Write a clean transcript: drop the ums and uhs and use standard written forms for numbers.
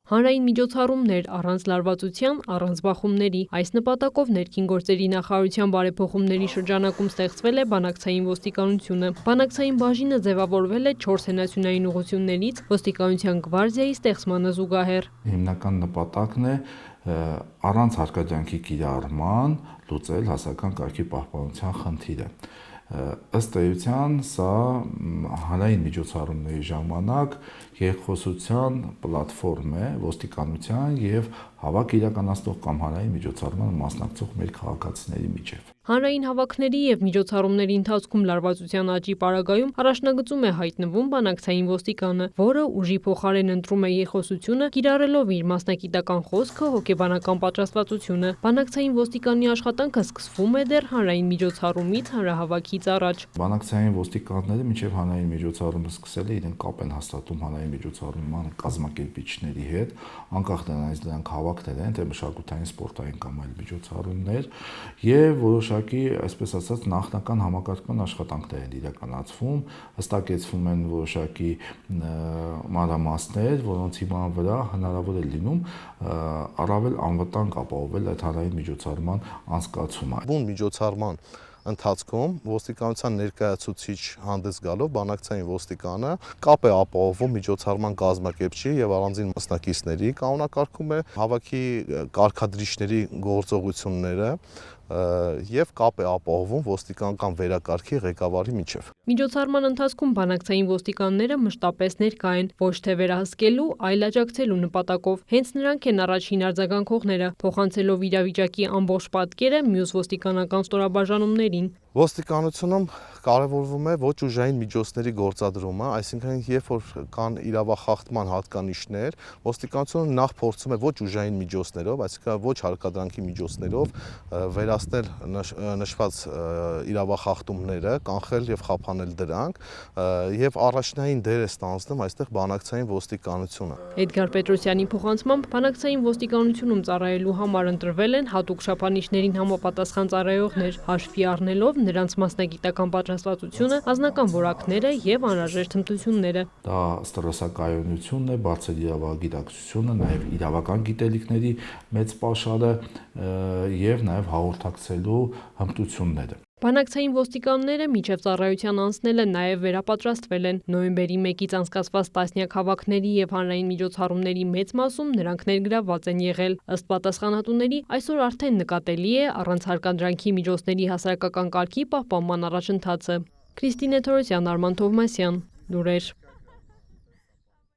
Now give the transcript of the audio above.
Հանրային միջոցառումներ առանց լարվածության, առանց բախումների։ Այս նպատակով ներքին գործերի նախարարության բարեփոխումների շրջանակում ստեղծվել է բանակցային ոստիկանությունը։ Բանակցային բաժինը ձևավորվել է 4 հենասյունային ուղղություններից ոստիկանության գվարդիայի ստեղծմանը զուգահեռ։ Հիմնական նպատակն է առանց հարկադրանքի կիրառման լուծել հասարակական կարգի պահպանության խնդիրը։ Ըստ էության սա հանրային միջոցառումների ժամանակ երկխոսության պլատֆորմ է ոստիկանության եւ հավաք իրականացնող կամ հանրային միջոցառմանը մասնակցող մեր քաղաքացիների միջև։ Հանրային հավաքների եւ միջոցառումների ընթացքում լարվածության աճի պարագայում առաջնագծում է հայտնվում բանակցային ոստիկանը, որը ուժի փոխարեն ընտրում է երկխոսությունը, կիրառելով իր մասնագիտական խոսքը, հոգեբանական պատրաստվածությունը։ Բանակցային ոստիկանի աշխատանքը սկսվում է դեռ հանրային միջոցառումից հանրահավաքից առաջ։ Բանակցային ոստիկանները մինչև հանրային միջոցառումը սկսել է իրեն կապ են հաստատում հանրային միջոցառման կազմակերպիչների հետ, անկախ նրանից դրանք հավաքներ են, թե մշակութային, սպորտային կամ այլ միջոցառումներ, եւ որոշակի, այսպես ասած, նախնական համակարգման աշխատանքներ են իրականացվում, հստակեցվում են որոշակի մանրամասներ, որոնց հիման վրա հնարավոր է լինում առավել անվտանգ ապահովել այդ հանրային միջոցառման անցկացումը։ Բուն միջոցառման ընթացքում ոստիկանության ներկայացուցիչ հանդես գալով բանակցային ոստիկանը կապ է ապահովում միջոցառման կազմակերպչի եւ առանձին մասնակիցների, կանոնակարգում է հավաքի կարգադրիչների գործողությունները եւ կապ է ապահովում ոստիկանական վերակարգի ղեկավարի միջև։ Միջոցառման ընթացքում բանակցային ոստիկանները մշտապես ներկա են, ոչ թե վերահսկելու, այլ աջակցելու նպատակով։ Հենց նրանք են առաջին արձագանքողները, փոխանցելով իրավիճակի ամբողջ պատկերը մյուս ոստիկանական ստորաբաժանումներին։ Ոստիկանությունում կարևորվում է ոչ ուժային միջոցների գործադրումը, այսինքն երբ որ կան իրավախախտման հատկանիշներ, ոստիկանությունը նախ փորձում է ոչ ուժային միջոցներով, այսինքն ոչ հարկադրանքի միջոցներով վերացնել նշված իրավախախտումները, կանխել եւ խափանել դրանք, եւ առաջնային դեր է ստանձնում այստեղ բանակցային ոստիկանությունը։ Էդգար Պետրոսյանի փոխանցմամբ բանակցային ոստիկանությունում ծառայելու համար ընտրվել են հատուկ չափանիշներին համապատասխան ծառայողներ, հաշվի առնելով նրանց մասնագիտական պատրաստվածությունը, անձնական որակները եւ անհրաժեշտ հմտությունները։ Դա ստրեսակայունությունն է, բարձր իրավագիտակցությունը, նաեւ իրավական գիտելիքների մեծ պաշարը եւ նաեւ հաղորդակցելու հմտությունները։ Բանակցային ոստիկանները մինչև ծառայության անցնել են նաև վերապատրաստվել են։ Նոյեմբերի 1-ից անցկացված տասնյակ հավաքների եւ հանրային միջոցառումների մեծ մասում նրանք ներգրավված են եղել։ Ըստ պատասխանատուների, այսօր արդեն նկատելի է առանց հարկադրանքի միջոցների հասարակական կարգի պահպանման առաջընթացը։ Քրիստինե Թորոսյան, Արման Թովմասյան, լուրեր։